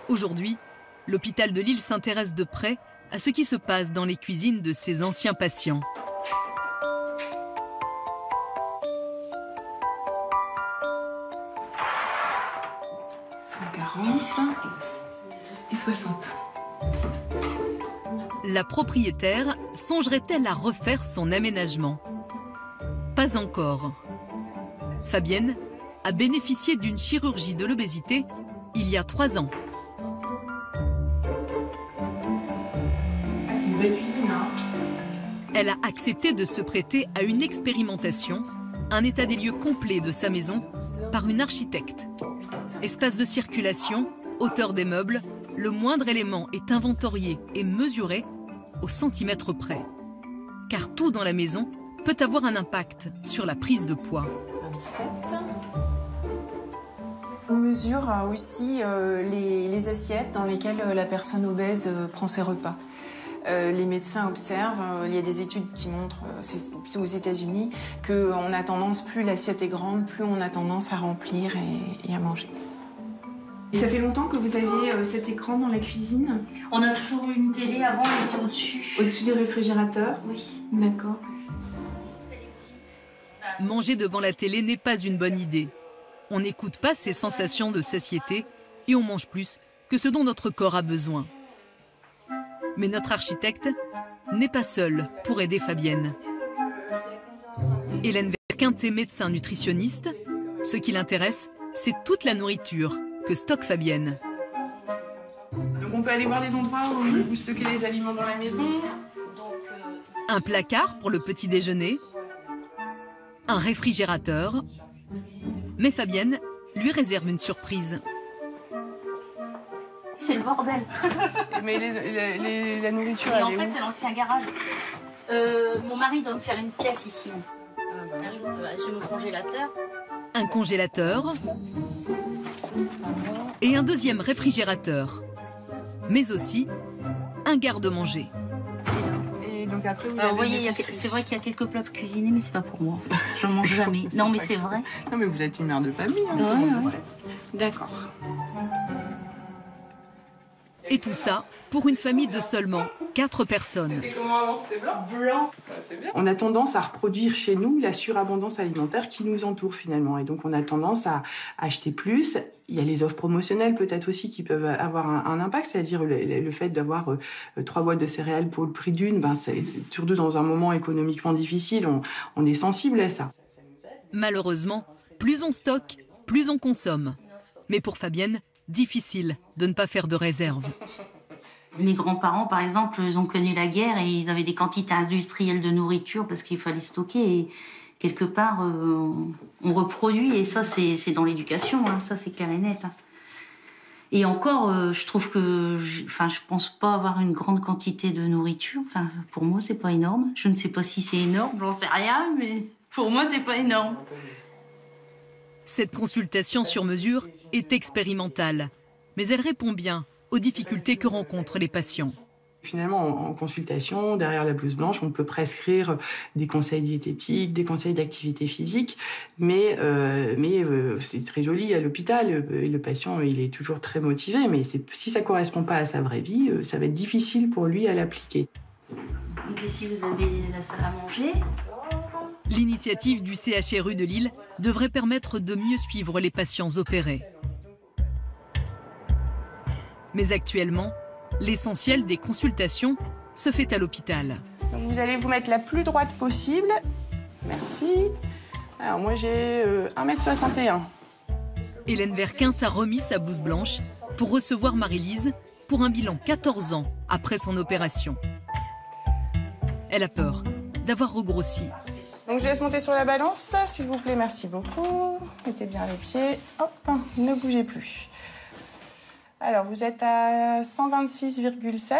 [SPEAKER 1] Aujourd'hui, l'hôpital de Lille s'intéresse de près à ce qui se passe dans les cuisines de ses anciens patients.
[SPEAKER 2] Et 60.
[SPEAKER 1] La propriétaire songerait-elle à refaire son aménagement? Pas encore. Fabienne a bénéficié d'une chirurgie de l'obésité il y a 3 ans.
[SPEAKER 2] C'est une belle cuisine, hein.
[SPEAKER 1] Elle a accepté de se prêter à une expérimentation, un état des lieux complet de sa maison par une architecte. Espace de circulation, hauteur des meubles, le moindre élément est inventorié et mesuré au centimètre près. Car tout dans la maison peut avoir un impact sur la prise de poids.
[SPEAKER 2] 27.
[SPEAKER 18] On mesure aussi les assiettes dans lesquelles la personne obèse prend ses repas. Les médecins observent, il y a des études qui montrent, c'est plutôt aux États-Unis, qu'on a tendance, plus l'assiette est grande, plus on a tendance à remplir et à manger.
[SPEAKER 2] Et ça fait longtemps que vous avez cet écran dans la cuisine?
[SPEAKER 5] On a toujours eu une télé, avant elle était au-dessus.
[SPEAKER 2] Au-dessus du réfrigérateur?
[SPEAKER 5] Oui.
[SPEAKER 2] D'accord.
[SPEAKER 1] Manger devant la télé n'est pas une bonne idée. On n'écoute pas ces sensations de satiété et on mange plus que ce dont notre corps a besoin. Mais notre architecte n'est pas seul pour aider Fabienne. Hélène Verquinte est médecin nutritionniste. Ce qui l'intéresse, c'est toute la nourriture que stocke Fabienne.
[SPEAKER 2] Donc on peut aller voir les endroits où vous stockez les aliments dans la maison.
[SPEAKER 1] Un placard pour le petit déjeuner, un réfrigérateur. Mais Fabienne lui réserve une surprise.
[SPEAKER 5] C'est le bordel.
[SPEAKER 2] Mais la nourriture,
[SPEAKER 5] Et
[SPEAKER 2] elle
[SPEAKER 5] en
[SPEAKER 2] est
[SPEAKER 5] fait,
[SPEAKER 2] où?
[SPEAKER 5] c'est l'ancien garage. Mon mari doit me faire une pièce ici. J'ai mon congélateur.
[SPEAKER 1] Un congélateur et un deuxième réfrigérateur, mais aussi un garde-manger.
[SPEAKER 2] Et donc après,
[SPEAKER 5] vous voyez, c'est vrai qu'il y a quelques plats cuisinés, mais c'est pas pour moi. Je mange jamais. Non, mais c'est vrai.
[SPEAKER 2] Non, mais vous êtes une mère de famille. Hein,
[SPEAKER 5] ouais.
[SPEAKER 2] D'accord.
[SPEAKER 1] Et tout ça pour une famille de seulement 4 personnes.
[SPEAKER 2] Comment avant c'était blanc? Blanc. C'est bien. On a tendance à reproduire chez nous la surabondance alimentaire qui nous entoure finalement. Et donc on a tendance à acheter plus. Il y a les offres promotionnelles peut-être aussi qui peuvent avoir un impact, c'est-à-dire le fait d'avoir 3 boîtes de céréales pour le prix d'une, c'est surtout dans un moment économiquement difficile, on est sensible à ça.
[SPEAKER 1] Malheureusement, plus on stocke, plus on consomme. Mais pour Fabienne, difficile de ne pas faire de réserve.
[SPEAKER 5] Mes grands-parents, par exemple, ils ont connu la guerre et ils avaient des quantités industrielles de nourriture parce qu'il fallait stocker. Et quelque part, on reproduit. Et ça, c'est dans l'éducation. Hein, ça, c'est clair et net. Hein. Et encore, je trouve que... je pense pas avoir une grande quantité de nourriture. Enfin, pour moi, c'est pas énorme. Je ne sais pas si c'est énorme, j'en sais rien. Mais pour moi, c'est pas énorme.
[SPEAKER 1] Cette consultation sur mesure est expérimentale. Mais elle répond bien aux difficultés que rencontrent les patients.
[SPEAKER 2] Finalement, en consultation, derrière la blouse blanche, on peut prescrire des conseils diététiques, des conseils d'activité physique, mais c'est très joli à l'hôpital. Le patient, il est toujours très motivé, mais si ça ne correspond pas à sa vraie vie, ça va être difficile pour lui à l'appliquer.
[SPEAKER 5] Donc ici, vous avez la salle à manger.
[SPEAKER 1] L'initiative du CHRU de Lille devrait permettre de mieux suivre les patients opérés. Mais actuellement, l'essentiel des consultations se fait à l'hôpital.
[SPEAKER 2] Donc vous allez vous mettre la plus droite possible. Merci. Alors moi j'ai 1m61.
[SPEAKER 1] Hélène Verquinte a remis sa blouse blanche pour recevoir Marie-Lise pour un bilan 14 ans après son opération. Elle a peur d'avoir regrossi.
[SPEAKER 2] Donc je laisse monter sur la balance, s'il vous plaît, merci beaucoup. Mettez bien les pieds. Hop, ne bougez plus. Alors, vous êtes à 126,7,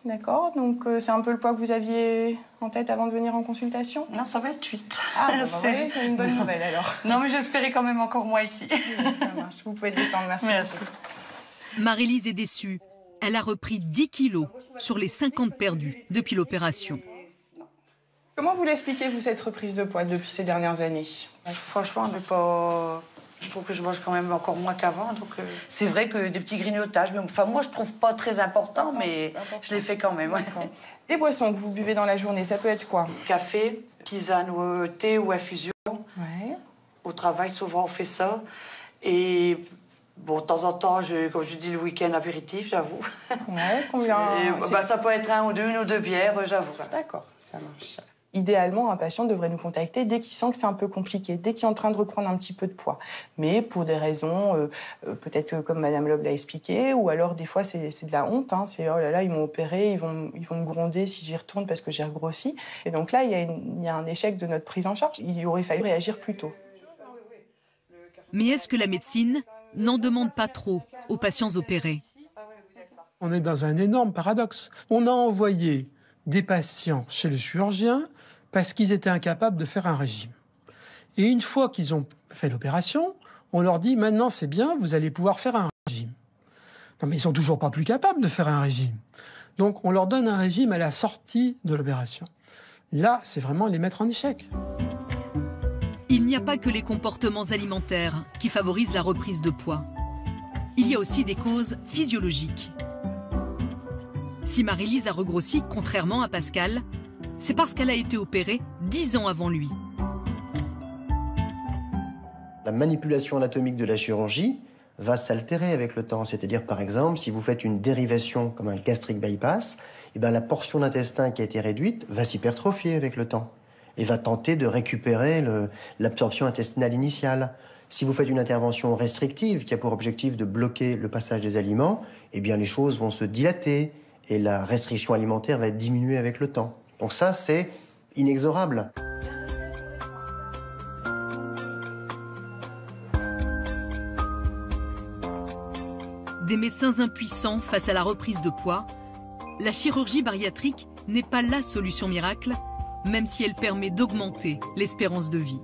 [SPEAKER 2] d'accord? Donc, c'est un peu le poids que vous aviez en tête avant de venir en consultation?
[SPEAKER 17] Non, 128.
[SPEAKER 2] Ah, voyez, c'est une bonne nouvelle, alors.
[SPEAKER 17] Non, mais j'espérais quand même encore moins ici.
[SPEAKER 2] Ça marche, vous pouvez descendre, merci.
[SPEAKER 1] Marie-Lise est déçue. Elle a repris 10 kilos sur les 50 perdus depuis l'opération.
[SPEAKER 2] Comment vous l'expliquez, vous, cette reprise de poids depuis ces dernières années?
[SPEAKER 17] Franchement, mais pas... Je trouve que je mange quand même encore moins qu'avant. Donc c'est vrai que des petits grignotages, mais enfin moi je trouve pas très important, mais je les fais quand même. Ouais.
[SPEAKER 2] Les boissons que vous buvez dans la journée, ça peut être quoi?
[SPEAKER 17] Café, tisane ou thé ou infusion.
[SPEAKER 2] Ouais.
[SPEAKER 17] Au travail, souvent on fait ça. Et bon, de temps en temps, comme je dis, le week-end apéritif, j'avoue.
[SPEAKER 2] Ouais, combien?
[SPEAKER 17] Ça peut être une ou deux bières, j'avoue.
[SPEAKER 2] D'accord, ça marche. Idéalement, un patient devrait nous contacter dès qu'il sent que c'est un peu compliqué, dès qu'il est en train de reprendre un petit peu de poids. Mais pour des raisons, peut-être comme Madame Loeb l'a expliqué, ou alors des fois c'est de la honte. Hein, c'est oh là là, ils m'ont opéré, ils vont me gronder si j'y retourne parce que j'ai regrossi. Et donc là, il y a un échec de notre prise en charge. Il aurait fallu réagir plus tôt.
[SPEAKER 1] Mais est-ce que la médecine n'en demande pas trop aux patients opérés?
[SPEAKER 9] On est dans un énorme paradoxe. On a envoyé des patients chez le chirurgien parce qu'ils étaient incapables de faire un régime. Et une fois qu'ils ont fait l'opération, on leur dit « Maintenant, c'est bien, vous allez pouvoir faire un régime ». Non, mais ils sont toujours pas plus capables de faire un régime. Donc, on leur donne un régime à la sortie de l'opération. Là, c'est vraiment les mettre en échec.
[SPEAKER 1] Il n'y a pas que les comportements alimentaires qui favorisent la reprise de poids. il y a aussi des causes physiologiques. Si Marie-Lise a regrossi, contrairement à Pascal, c'est parce qu'elle a été opérée 10 ans avant lui.
[SPEAKER 19] La manipulation anatomique de la chirurgie va s'altérer avec le temps. C'est-à-dire, par exemple, si vous faites une dérivation comme un gastric bypass, eh bien, la portion d'intestin qui a été réduite va s'hypertrophier avec le temps et va tenter de récupérer l'absorption intestinale initiale. Si vous faites une intervention restrictive qui a pour objectif de bloquer le passage des aliments, eh bien, les choses vont se dilater et la restriction alimentaire va diminuer avec le temps. Donc ça, c'est inexorable.
[SPEAKER 1] Des médecins impuissants face à la reprise de poids, la chirurgie bariatrique n'est pas la solution miracle, même si elle permet d'augmenter l'espérance de vie.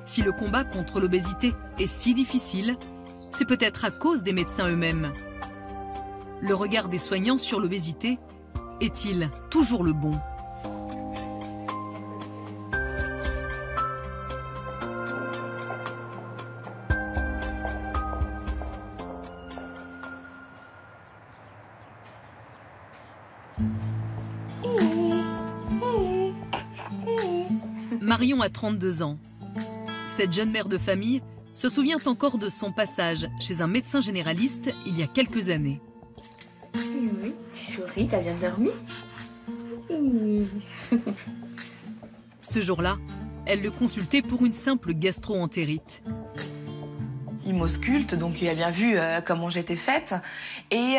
[SPEAKER 1] Si le combat contre l'obésité est si difficile, c'est peut-être à cause des médecins eux-mêmes. Le regard des soignants sur l'obésité est-il toujours le bon ? Marion a 32 ans. Cette jeune mère de famille se souvient encore de son passage chez un médecin généraliste il y a quelques années.
[SPEAKER 15] Oui, tu souris, t'as bien dormi?
[SPEAKER 1] Ce jour-là, elle le consultait pour une simple gastro-entérite.
[SPEAKER 20] Il m'ausculte, donc il a bien vu comment j'étais faite. Et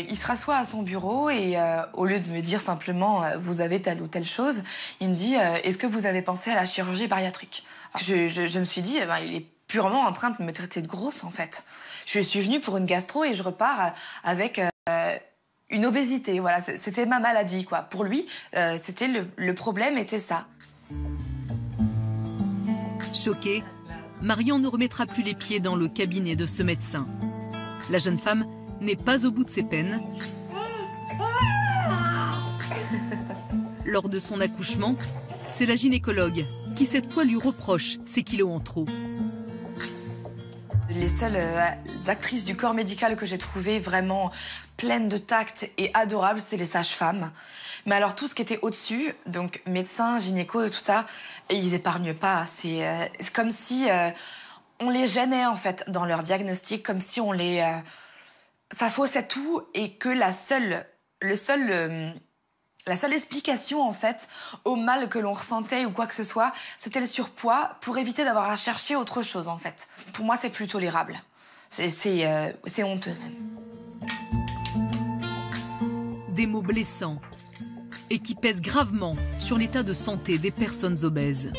[SPEAKER 20] il se rassoit à son bureau et au lieu de me dire simplement « vous avez telle ou telle chose », il me dit « est-ce que vous avez pensé à la chirurgie bariatrique ?» Je me suis dit il est purement en train de me traiter de grosse, en fait. Je suis venue pour une gastro et je repars avec une obésité. Voilà, c'était ma maladie, quoi. Pour lui, c'était le problème était ça.
[SPEAKER 1] Choquée, Marion ne remettra plus les pieds dans le cabinet de ce médecin. La jeune femme n'est pas au bout de ses peines. Lors de son accouchement, c'est la gynécologue qui cette fois lui reproche ses kilos en trop.
[SPEAKER 20] Les seules actrices du corps médical que j'ai trouvées vraiment pleines de tact et adorables, c'était les sages-femmes. Mais alors tout ce qui était au-dessus, donc médecins, gynéco et tout ça, ils épargnent pas. C'est comme si on les gênait en fait dans leur diagnostic, comme si on les... ça faussait tout et que la seule explication en fait au mal que l'on ressentait ou quoi que ce soit, c'était le surpoids pour éviter d'avoir à chercher autre chose en fait. Pour moi, c'est plus tolérable. C'est honteux même.
[SPEAKER 1] Des mots blessants et qui pèsent gravement sur l'état de santé des personnes obèses.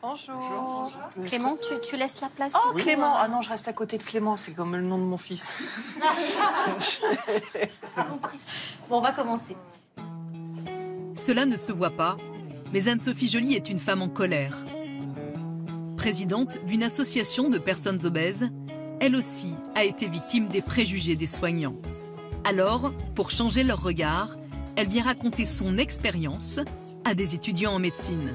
[SPEAKER 21] Bonjour. Clément, tu laisses la place?
[SPEAKER 22] Oh, Clément! Ah non, je reste à côté de Clément, c'est comme le nom de mon fils.
[SPEAKER 21] Bon, on va commencer.
[SPEAKER 1] Cela ne se voit pas, mais Anne-Sophie Joly est une femme en colère. Présidente d'une association de personnes obèses, elle aussi a été victime des préjugés des soignants. Alors, pour changer leur regard, elle vient raconter son expérience à des étudiants en médecine.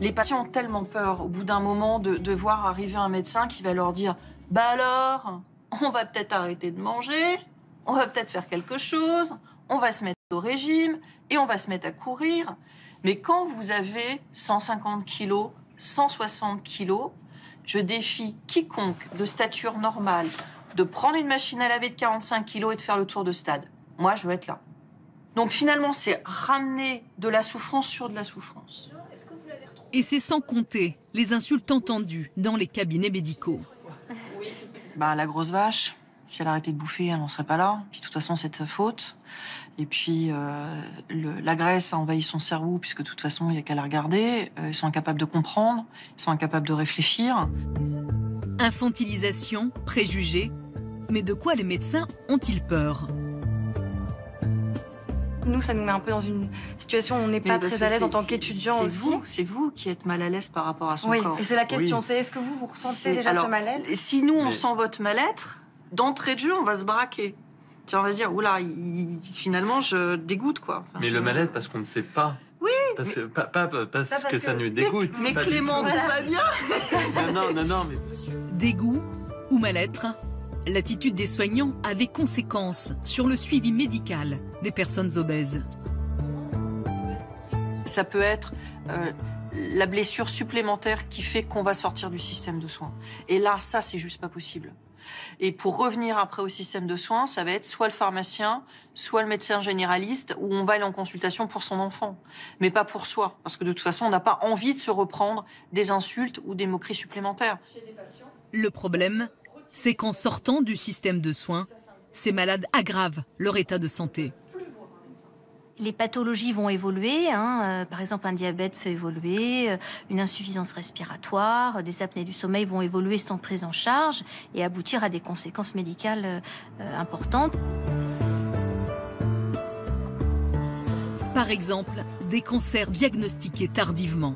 [SPEAKER 22] Les patients ont tellement peur, au bout d'un moment, de voir arriver un médecin qui va leur dire « Bah alors, on va peut-être arrêter de manger, on va peut-être faire quelque chose, on va se mettre au régime et on va se mettre à courir. » Mais quand vous avez 150 kilos, 160 kilos, je défie quiconque de stature normale de prendre une machine à laver de 45 kilos et de faire le tour de stade. Moi, je veux être là. Donc finalement, c'est ramener de la souffrance sur de la souffrance.
[SPEAKER 1] Et c'est sans compter les insultes entendues dans les cabinets médicaux.
[SPEAKER 22] Bah, la grosse vache, si elle arrêtait de bouffer, elle n'en serait pas là. Puis de toute façon, c'est de sa faute. Et puis, la graisse a envahi son cerveau, puisque de toute façon, il n'y a qu'à la regarder. Ils sont incapables de comprendre, ils sont incapables de réfléchir.
[SPEAKER 1] Infantilisation, préjugés. Mais de quoi les médecins ont-ils peur?
[SPEAKER 10] Nous, ça nous met un peu dans une situation où on n'est pas très à l'aise en tant qu'étudiant aussi.
[SPEAKER 22] C'est vous qui êtes mal à l'aise par rapport à son
[SPEAKER 10] oui,
[SPEAKER 22] corps.
[SPEAKER 10] et c'est la question, c'est est-ce que vous ressentez déjà ce mal-être?
[SPEAKER 22] Si nous, on sent votre mal-être, d'entrée de jeu, on va se braquer. On va se dire, oula, finalement, je dégoûte, quoi. Enfin,
[SPEAKER 8] mais le mal-être, parce qu'on ne sait pas.
[SPEAKER 22] Oui.
[SPEAKER 8] Parce que ça nous dégoûte.
[SPEAKER 22] Mais Clément, tout va bien.
[SPEAKER 8] Non, mais...
[SPEAKER 1] Dégoût ou mal-être, l'attitude des soignants a des conséquences sur le suivi médical des personnes obèses.
[SPEAKER 22] Ça peut être la blessure supplémentaire qui fait qu'on va sortir du système de soins. Et là, ça, c'est juste pas possible. Et pour revenir après au système de soins, ça va être soit le pharmacien, soit le médecin généraliste, où on va aller en consultation pour son enfant, mais pas pour soi. Parce que de toute façon, on n'a pas envie de se reprendre des insultes ou des moqueries supplémentaires.
[SPEAKER 1] Le problème, c'est qu'en sortant du système de soins, ces malades aggravent leur état de santé.
[SPEAKER 21] Les pathologies vont évoluer, par exemple un diabète fait évoluer, une insuffisance respiratoire, des apnées du sommeil vont évoluer sans prise en charge et aboutir à des conséquences médicales importantes.
[SPEAKER 1] Par exemple, des cancers diagnostiqués tardivement.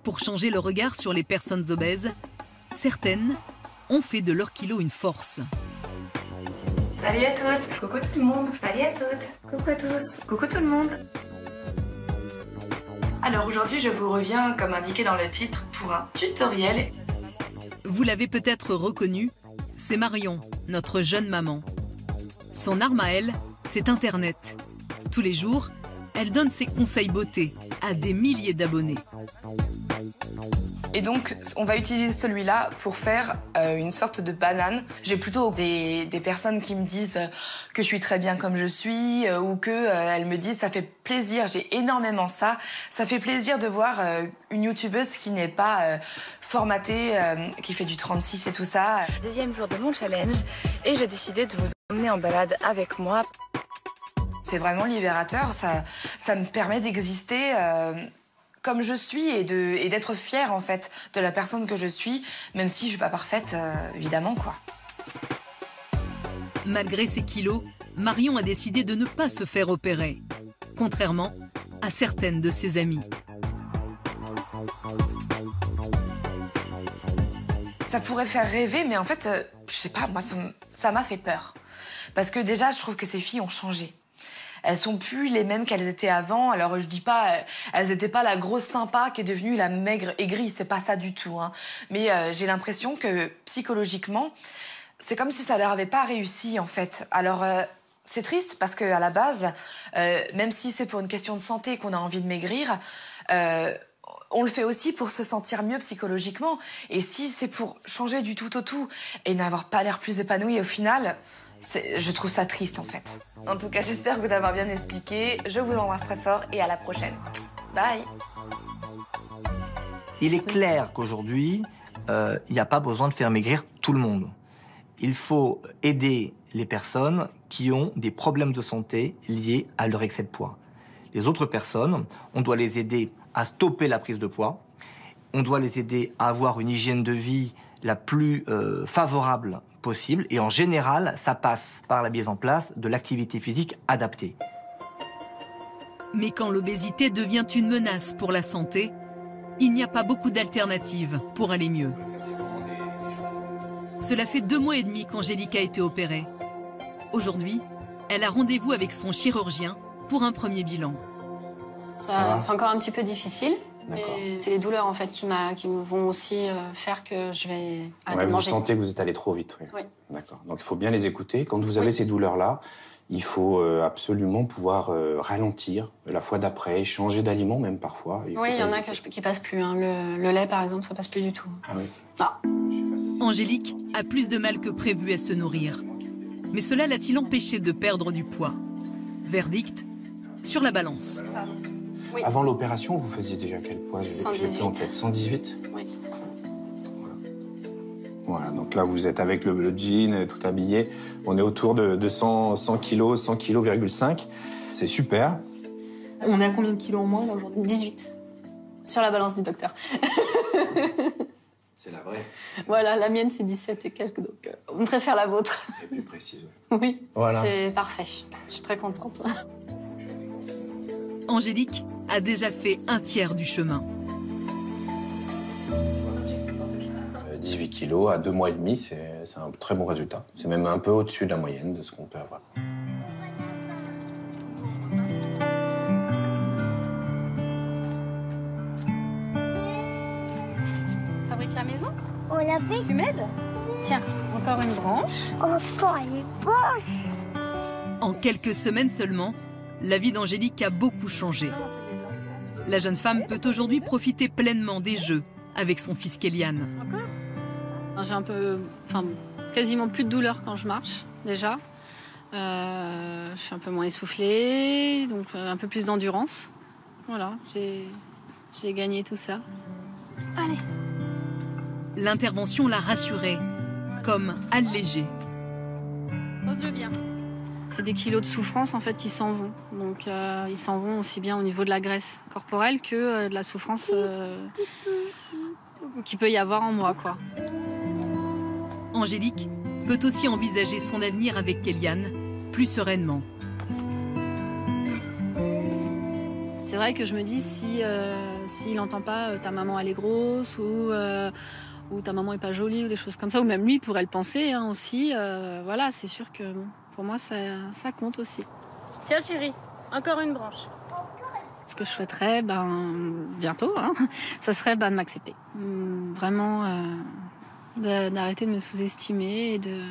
[SPEAKER 1] Pour changer le regard sur les personnes obèses, certaines ont fait de leur kilo une force.
[SPEAKER 10] Salut à tous. Coucou tout le monde. Salut à toutes. Coucou à tous. Coucou tout le monde. Alors aujourd'hui, je vous reviens, comme indiqué dans le titre, pour un tutoriel.
[SPEAKER 1] Vous l'avez peut-être reconnu, c'est Marion, notre jeune maman. Son arme à elle, c'est Internet. Tous les jours, elle donne ses conseils beauté à des milliers d'abonnés.
[SPEAKER 20] Et donc, on va utiliser celui-là pour faire une sorte de banane. J'ai plutôt des personnes qui me disent que je suis très bien comme je suis ou qu'elles me disent ça fait plaisir, j'ai énormément ça. Ça fait plaisir de voir une youtubeuse qui n'est pas formatée, qui fait du 36 et tout ça. Deuxième jour de mon challenge et j'ai décidé de vous emmener en balade avec moi. C'est vraiment libérateur, ça me permet d'exister comme je suis et d'être fière en fait de la personne que je suis, même si je suis pas parfaite, évidemment quoi.
[SPEAKER 1] Malgré ses kilos, Marion a décidé de ne pas se faire opérer, contrairement à certaines de ses amies.
[SPEAKER 20] Ça pourrait faire rêver, mais en fait, je sais pas, moi ça m'a fait peur. Parce que déjà, je trouve que ces filles ont changé. Elles sont plus les mêmes qu'elles étaient avant. Alors je dis pas, elles étaient pas la grosse sympa qui est devenue la maigre aigrie, c'est pas ça du tout. Mais j'ai l'impression que psychologiquement, c'est comme si ça leur avait pas réussi en fait. Alors c'est triste parce que à la base, même si c'est pour une question de santé qu'on a envie de maigrir, on le fait aussi pour se sentir mieux psychologiquement. Et si c'est pour changer du tout au tout et n'avoir pas l'air plus épanoui au final, je trouve ça triste en fait. En tout cas, j'espère vous avoir bien expliqué. Je vous embrasse très fort et à la prochaine. Bye.
[SPEAKER 3] Il est clair qu'aujourd'hui, il n'y a pas besoin de faire maigrir tout le monde. Il faut aider les personnes qui ont des problèmes de santé liés à leur excès de poids. Les autres personnes, on doit les aider à stopper la prise de poids. On doit les aider à avoir une hygiène de vie la plus favorable possible. Et en général, ça passe par la mise en place de l'activité physique adaptée.
[SPEAKER 1] Mais quand l'obésité devient une menace pour la santé, il n'y a pas beaucoup d'alternatives pour aller mieux. Cela fait 2 mois et demi qu'Angélique a été opérée. Aujourd'hui, elle a rendez-vous avec son chirurgien pour un premier bilan.
[SPEAKER 11] C'est encore un petit peu difficile. Mais c'est les douleurs en fait qui vont aussi faire que je vais arrêter de manger.
[SPEAKER 23] Vous sentez que vous êtes allé trop vite, oui. D'accord. Donc il faut bien les écouter. Quand vous avez ces douleurs-là, il faut absolument pouvoir ralentir la fois d'après, changer d'aliment même parfois.
[SPEAKER 11] Il y en a qui passent plus. Le lait par exemple, ça passe plus du tout.
[SPEAKER 23] Ah oui.
[SPEAKER 1] Angélique a plus de mal que prévu à se nourrir. Mais cela l'a-t-il empêché de perdre du poids? Verdict, sur la balance.
[SPEAKER 23] Oui. Avant l'opération, vous faisiez déjà quel poids?
[SPEAKER 11] 118.
[SPEAKER 23] 118?
[SPEAKER 11] Oui.
[SPEAKER 23] Voilà, donc là, vous êtes avec le jean, tout habillé. On est autour de 100 kilos, 100 kg,5 kg. C'est super.
[SPEAKER 11] On est à combien de kilos en moins là aujourd'hui? 18. Sur la balance du docteur.
[SPEAKER 23] C'est la vraie.
[SPEAKER 11] Voilà, la mienne c'est 17 et quelques, donc on préfère la vôtre.
[SPEAKER 23] Et plus précise.
[SPEAKER 11] Oui,
[SPEAKER 23] Voilà.
[SPEAKER 11] c'est parfait. Je suis très contente.
[SPEAKER 1] Angélique a déjà fait un tiers du chemin.
[SPEAKER 23] 18 kilos à 2 mois et demi, c'est un très bon résultat. C'est même un peu au-dessus de la moyenne de ce qu'on peut avoir.
[SPEAKER 5] Fabrique la maison?
[SPEAKER 12] On l'a fait.
[SPEAKER 5] Tu m'aides? Tiens, encore une branche.
[SPEAKER 12] Encore une branche.
[SPEAKER 1] En quelques semaines seulement, la vie d'Angélique a beaucoup changé. La jeune femme peut aujourd'hui profiter pleinement des jeux avec son fils Kélian.
[SPEAKER 11] J'ai un peu, quasiment plus de douleur quand je marche, déjà. Je suis un peu moins essoufflée, donc un peu plus d'endurance. Voilà, j'ai gagné tout ça.
[SPEAKER 5] Allez.
[SPEAKER 1] L'intervention l'a rassurée, comme allégée.
[SPEAKER 11] Pose-le bien. C'est des kilos de souffrance en fait qui s'en vont. Donc ils s'en vont aussi bien au niveau de la graisse corporelle que de la souffrance qu'il peut y avoir en moi, quoi.
[SPEAKER 1] Angélique peut aussi envisager son avenir avec Kélian plus sereinement.
[SPEAKER 11] C'est vrai que je me dis s'il n'entend pas ta maman elle est grosse ou ta maman est pas jolie ou des choses comme ça, ou même lui pourrait le penser aussi. Voilà, c'est sûr que pour moi ça compte aussi.
[SPEAKER 5] Tiens chérie, encore une branche.
[SPEAKER 11] Ce que je souhaiterais, bientôt, ça serait de m'accepter. Vraiment d'arrêter de me sous-estimer et d'être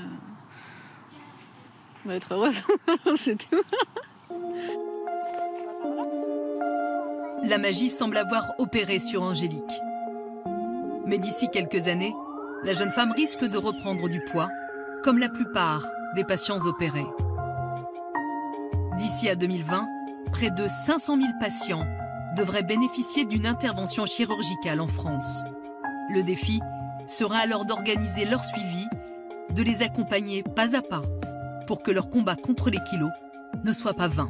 [SPEAKER 11] heureuse. C'est tout.
[SPEAKER 1] La magie semble avoir opéré sur Angélique. Mais d'ici quelques années, la jeune femme risque de reprendre du poids, comme la plupart des patients opérés. D'ici à 2020, près de 500 000 patients devraient bénéficier d'une intervention chirurgicale en France. Le défi sera alors d'organiser leur suivi, de les accompagner pas à pas pour que leur combat contre les kilos ne soit pas vain.